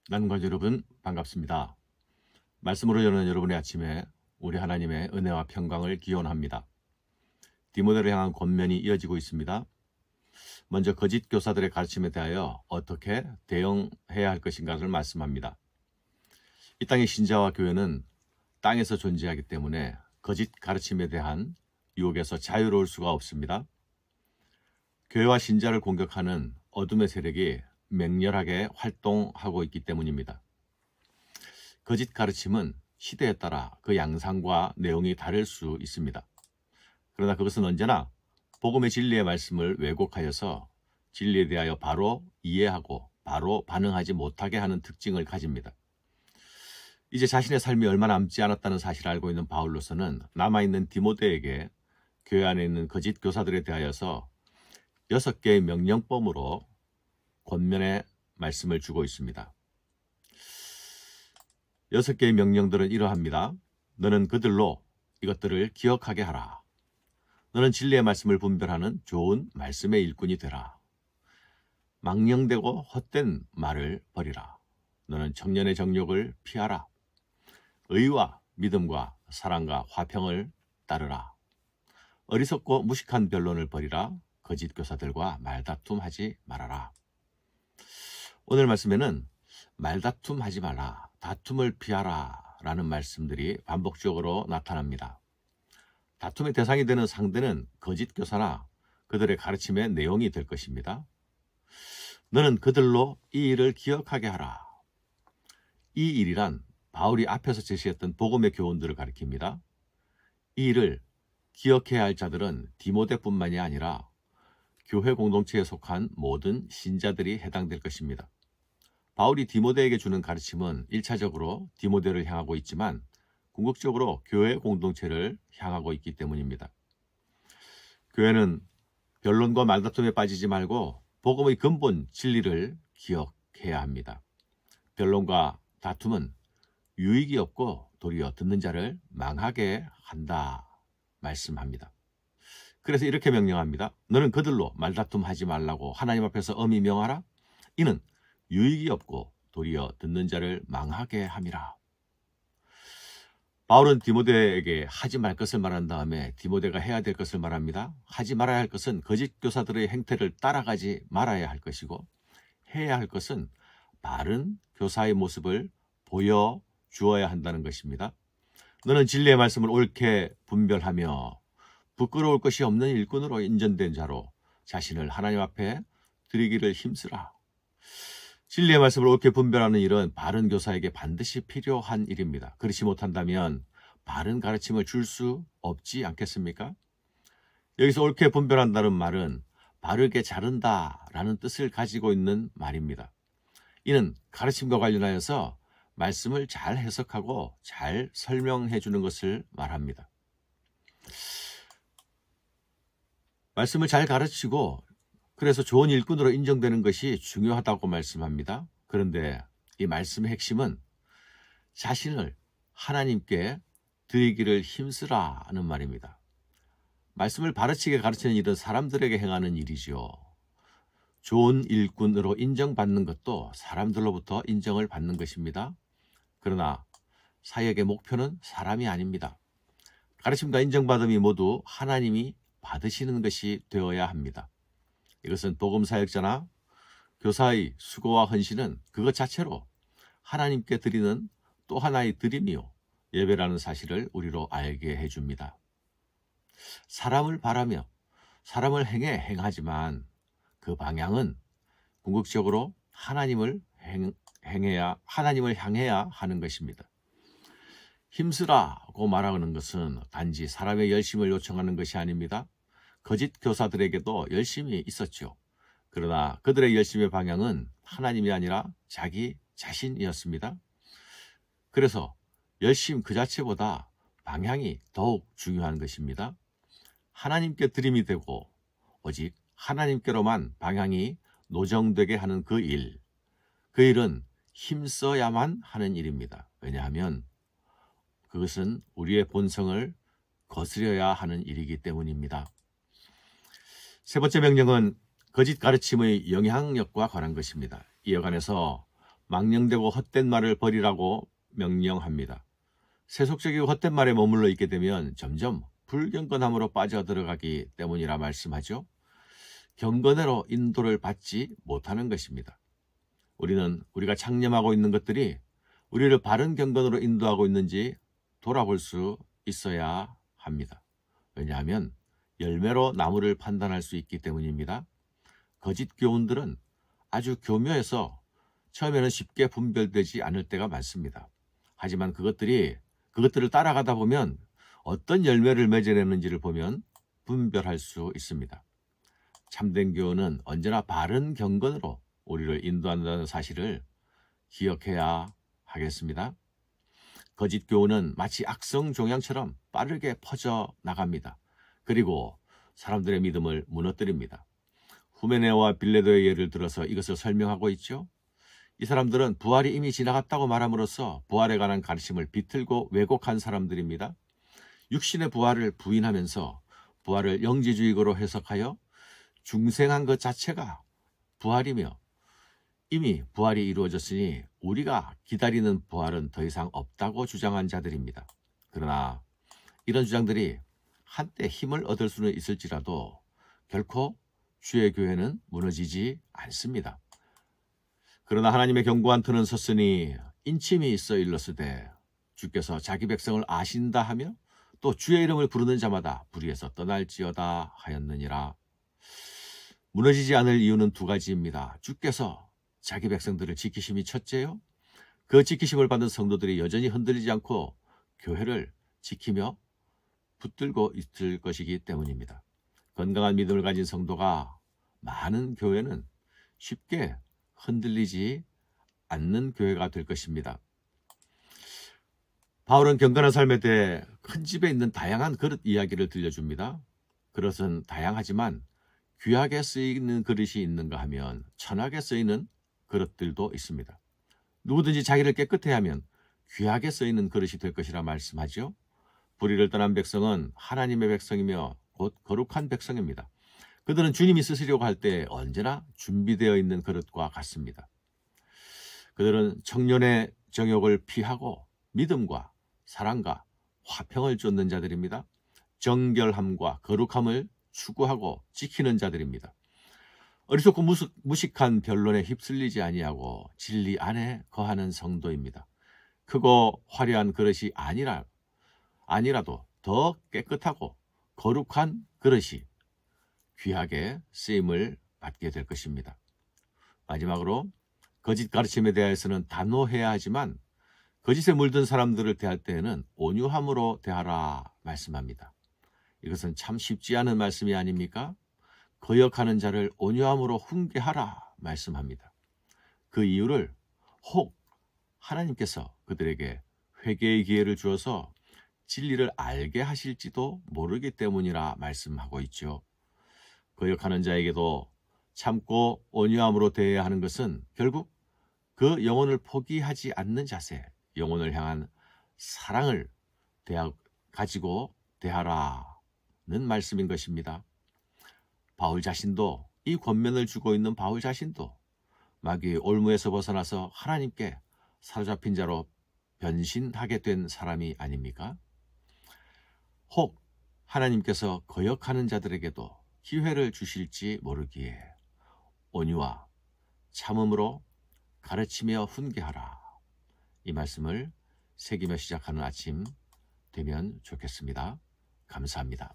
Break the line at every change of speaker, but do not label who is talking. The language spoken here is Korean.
난관 여러분 반갑습니다. 말씀으로 여는 여러분의 아침에 우리 하나님의 은혜와 평강을 기원합니다. 디모데를 향한 권면이 이어지고 있습니다. 먼저 거짓 교사들의 가르침에 대하여 어떻게 대응해야 할 것인가를 말씀합니다. 이 땅의 신자와 교회는 땅에서 존재하기 때문에 거짓 가르침에 대한 유혹에서 자유로울 수가 없습니다. 교회와 신자를 공격하는 어둠의 세력이 맹렬하게 활동하고 있기 때문입니다. 거짓 가르침은 시대에 따라 그 양상과 내용이 다를 수 있습니다. 그러나 그것은 언제나 복음의 진리의 말씀을 왜곡하여서 진리에 대하여 바로 이해하고 바로 반응하지 못하게 하는 특징을 가집니다. 이제 자신의 삶이 얼마 남지 않았다는 사실을 알고 있는 바울로서는 남아있는 디모데에게 교회 안에 있는 거짓 교사들에 대하여서 6개의 명령범으로 권면의 말씀을 주고 있습니다. 6개의 명령들은 이러합니다. 너는 그들로 이것들을 기억하게 하라. 너는 진리의 말씀을 분별하는 좋은 말씀의 일꾼이 되라. 망령되고 헛된 말을 버리라. 너는 청년의 정욕을 피하라. 의와 믿음과 사랑과 화평을 따르라. 어리석고 무식한 변론을 버리라. 거짓 교사들과 말다툼하지 말아라. 오늘 말씀에는 말다툼하지 말라, 다툼을 피하라 라는 말씀들이 반복적으로 나타납니다. 다툼의 대상이 되는 상대는 거짓 교사나 그들의 가르침의 내용이 될 것입니다. 너는 그들로 이 일을 기억하게 하라. 이 일이란 바울이 앞에서 제시했던 복음의 교훈들을 가리킵니다. 이 일을 기억해야 할 자들은 디모데뿐만이 아니라 교회 공동체에 속한 모든 신자들이 해당될 것입니다. 바울이 디모데에게 주는 가르침은 1차적으로 디모데를 향하고 있지만 궁극적으로 교회 공동체를 향하고 있기 때문입니다. 교회는 변론과 말다툼에 빠지지 말고 복음의 근본 진리를 기억해야 합니다. 변론과 다툼은 유익이 없고 도리어 듣는 자를 망하게 한다 말씀합니다. 그래서 이렇게 명령합니다. 너는 그들로 말다툼하지 말라고 하나님 앞에서 엄히 명하라. 이는 유익이 없고 도리어 듣는 자를 망하게 함이라. 바울은 디모데에게 하지 말 것을 말한 다음에 디모데가 해야 될 것을 말합니다. 하지 말아야 할 것은 거짓 교사들의 행태를 따라가지 말아야 할 것이고 해야 할 것은 바른 교사의 모습을 보여주어야 한다는 것입니다. 너는 진리의 말씀을 옳게 분별하며 부끄러울 것이 없는 일꾼으로 인정된 자로 자신을 하나님 앞에 드리기를 힘쓰라. 진리의 말씀을 옳게 분별하는 일은 바른 교사에게 반드시 필요한 일입니다. 그렇지 못한다면 바른 가르침을 줄 수 없지 않겠습니까? 여기서 옳게 분별한다는 말은 바르게 자른다라는 뜻을 가지고 있는 말입니다. 이는 가르침과 관련하여서 말씀을 잘 해석하고 잘 설명해 주는 것을 말합니다. 말씀을 잘 가르치고 그래서 좋은 일꾼으로 인정되는 것이 중요하다고 말씀합니다. 그런데 이 말씀의 핵심은 자신을 하나님께 드리기를 힘쓰라는 말입니다. 말씀을 바르치게 가르치는 일은 사람들에게 행하는 일이죠. 좋은 일꾼으로 인정받는 것도 사람들로부터 인정을 받는 것입니다. 그러나 사역의 목표는 사람이 아닙니다. 가르침과 인정받음이 모두 하나님이 받으시는 것이 되어야 합니다. 이것은 복음 사역자나 교사의 수고와 헌신은 그것 자체로 하나님께 드리는 또 하나의 드림이요 예배라는 사실을 우리로 알게 해줍니다. 사람을 바라며 사람을 행하지만 그 방향은 궁극적으로 하나님을 향해야 하는 것입니다. 힘쓰라고 말하는 것은 단지 사람의 열심을 요청하는 것이 아닙니다. 거짓 교사들에게도 열심이 있었죠. 그러나 그들의 열심의 방향은 하나님이 아니라 자기 자신이었습니다. 그래서 열심 그 자체보다 방향이 더욱 중요한 것입니다. 하나님께 드림이 되고 오직 하나님께로만 방향이 노정되게 하는 그 일은 힘써야만 하는 일입니다. 왜냐하면 그것은 우리의 본성을 거스려야 하는 일이기 때문입니다. 세 번째 명령은 거짓 가르침의 영향력과 관한 것입니다. 이에 관해서 망령되고 헛된 말을 버리라고 명령합니다. 세속적이고 헛된 말에 머물러 있게 되면 점점 불경건함으로 빠져들어가기 때문이라 말씀하죠. 경건으로 인도를 받지 못하는 것입니다. 우리가 창념하고 있는 것들이 우리를 바른 경건으로 인도하고 있는지 돌아볼 수 있어야 합니다. 왜냐하면 열매로 나무를 판단할 수 있기 때문입니다. 거짓 교훈들은 아주 교묘해서 처음에는 쉽게 분별되지 않을 때가 많습니다. 하지만 그것들을 따라가다 보면 어떤 열매를 맺어내는지를 보면 분별할 수 있습니다. 참된 교훈은 언제나 바른 경건으로 우리를 인도한다는 사실을 기억해야 하겠습니다. 거짓 교훈은 마치 악성 종양처럼 빠르게 퍼져 나갑니다. 그리고 사람들의 믿음을 무너뜨립니다. 후메네오와 빌레도의 예를 들어서 이것을 설명하고 있죠. 이 사람들은 부활이 이미 지나갔다고 말함으로써 부활에 관한 가르침을 비틀고 왜곡한 사람들입니다. 육신의 부활을 부인하면서 부활을 영지주의로 해석하여 중생한 것 자체가 부활이며 이미 부활이 이루어졌으니 우리가 기다리는 부활은 더 이상 없다고 주장한 자들입니다. 그러나 이런 주장들이 한때 힘을 얻을 수는 있을지라도 결코 주의 교회는 무너지지 않습니다. 그러나 하나님의 견고한 터는 섰으니 인침이 있어 일렀으되 주께서 자기 백성을 아신다 하며 또 주의 이름을 부르는 자마다 불의에서 떠날지어다 하였느니라. 무너지지 않을 이유는 두 가지입니다. 주께서 자기 백성들을 지키심이 첫째요. 그 지키심을 받은 성도들이 여전히 흔들리지 않고 교회를 지키며 붙들고 있을 것이기 때문입니다. 건강한 믿음을 가진 성도가 많은 교회는 쉽게 흔들리지 않는 교회가 될 것입니다. 바울은 경건한 삶에 대해 큰 집에 있는 다양한 그릇 이야기를 들려줍니다. 그릇은 다양하지만 귀하게 쓰이는 그릇이 있는가 하면 천하게 쓰이는 그릇들도 있습니다. 누구든지 자기를 깨끗해 하면 귀하게 쓰이는 그릇이 될 것이라 말씀하죠. 불의를 떠난 백성은 하나님의 백성이며 곧 거룩한 백성입니다. 그들은 주님이 쓰시려고 할 때 언제나 준비되어 있는 그릇과 같습니다. 그들은 청년의 정욕을 피하고 믿음과 사랑과 화평을 쫓는 자들입니다. 정결함과 거룩함을 추구하고 지키는 자들입니다. 어리석고 무식한 변론에 휩쓸리지 아니하고 진리 안에 거하는 성도입니다. 크고 화려한 그릇이 아니라도 더 깨끗하고 거룩한 그릇이 귀하게 쓰임을 받게 될 것입니다. 마지막으로 거짓 가르침에 대해서는 단호해야 하지만 거짓에 물든 사람들을 대할 때에는 온유함으로 대하라 말씀합니다. 이것은 참 쉽지 않은 말씀이 아닙니까? 거역하는 자를 온유함으로 훈계하라 말씀합니다. 그 이유를 혹 하나님께서 그들에게 회개의 기회를 주어서 진리를 알게 하실지도 모르기 때문이라 말씀하고 있죠. 거역하는 자에게도 참고 온유함으로 대해야 하는 것은 결국 그 영혼을 포기하지 않는 자세, 영혼을 향한 사랑을 가지고 대하라는 말씀인 것입니다. 바울 자신도, 이 권면을 주고 있는 바울 자신도 마귀의 올무에서 벗어나서 하나님께 사로잡힌 자로 변신하게 된 사람이 아닙니까? 혹 하나님께서 거역하는 자들에게도 기회를 주실지 모르기에 온유와 참음으로 가르치며 훈계하라. 이 말씀을 새기며 시작하는 아침 되면 좋겠습니다. 감사합니다.